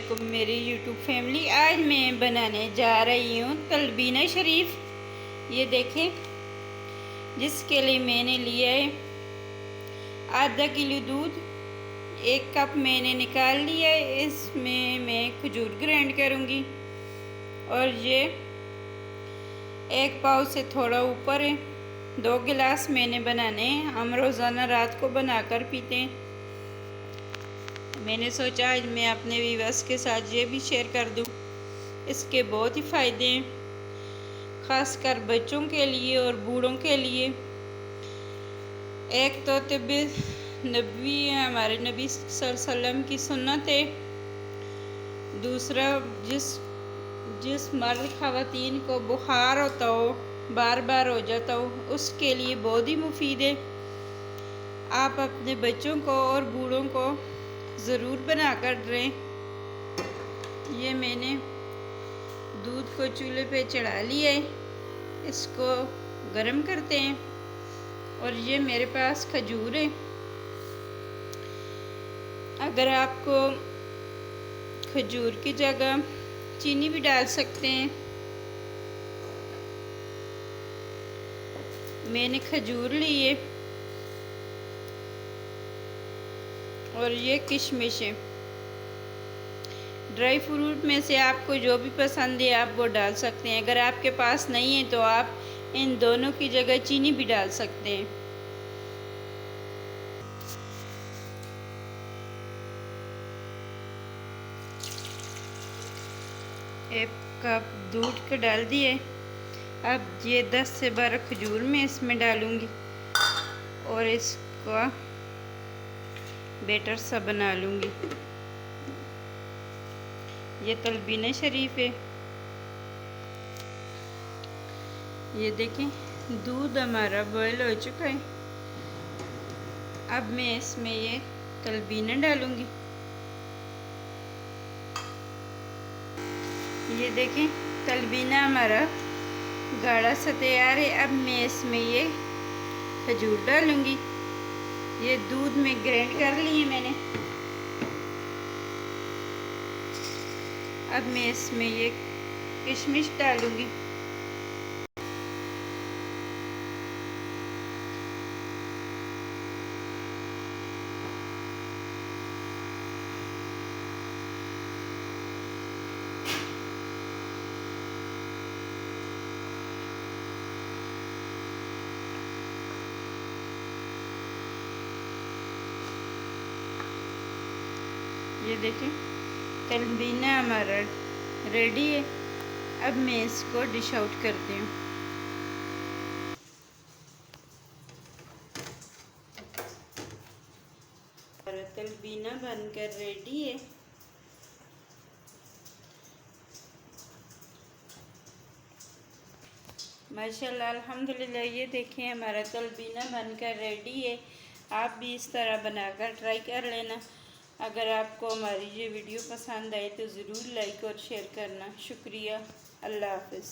वालेकुम मेरी YouTube family. आज मैं बनाने जा रही हूँ तलबीना शरीफ। ये देखें, जिसके लिए मैंने लिया है आधा किलो दूध। 1 कप मैंने निकाल लिया है। इसमें मैं खजूर ग्राइंड करूँगी और ये 1 पाव से थोड़ा ऊपर है। 2 गिलास मैंने बनाने हैं। हम रोज़ाना रात को बनाकर पीते हैं। मैंने सोचा आज मैं अपने व्यूअर्स के साथ ये भी शेयर कर दूं। इसके बहुत ही फ़ायदे हैं, ख़ासकर बच्चों के लिए और बूढ़ों के लिए। एक तो तिब्बी नबी हमारे नबी सल्लल्लाहु अलैहि वसल्लम की सुन्नत है। दूसरा, जिस मर्द ख़वातीन को बुखार होता हो, बार बार हो जाता हो, उसके लिए बहुत ही मुफीद है। आप अपने बच्चों को और बूढ़ों को ज़रूर बना कर दें। ये मैंने दूध को चूल्हे पे चढ़ा लिया है। इसको गरम करते हैं। और ये मेरे पास खजूर है। अगर आपको खजूर की जगह चीनी भी डाल सकते हैं। मैंने खजूर ली है और ये किशमिश है। ड्राई फ्रूट में से आपको जो भी पसंद है आप वो डाल सकते हैं। अगर आपके पास नहीं है तो आप इन दोनों की जगह चीनी भी डाल सकते हैं। 1 कप दूध को डाल दिए। अब ये 10 से 12 खजूर मैं इसमें डालूंगी और इसका बैटर सा बना लूँगी। ये तलबीना शरीफ है। ये देखें, दूध हमारा बॉयल हो चुका है। अब मैं इसमें ये तलबीना डालूँगी। ये देखें, तलबीना हमारा गाढ़ा सा तैयार है। अब मैं इसमें ये खजूर डालूँगी। ये दूध में ग्राइंड कर लिए मैंने। अब मैं इसमें ये किशमिश डालूँगी। ये देखें, तलबीना हमारा रेडी है। अब मैं इसको डिश आउट करती हूँ। तलबीना बनकर रेडी है। माशाल्लाह, अल्हम्दुलिल्लाह। ये देखें, हमारा तलबीना बनकर रेडी है। आप भी इस तरह बनाकर ट्राई कर लेना। अगर आपको हमारी ये वीडियो पसंद आए तो ज़रूर लाइक और शेयर करना। शुक्रिया। अल्लाह हाफ़िज़।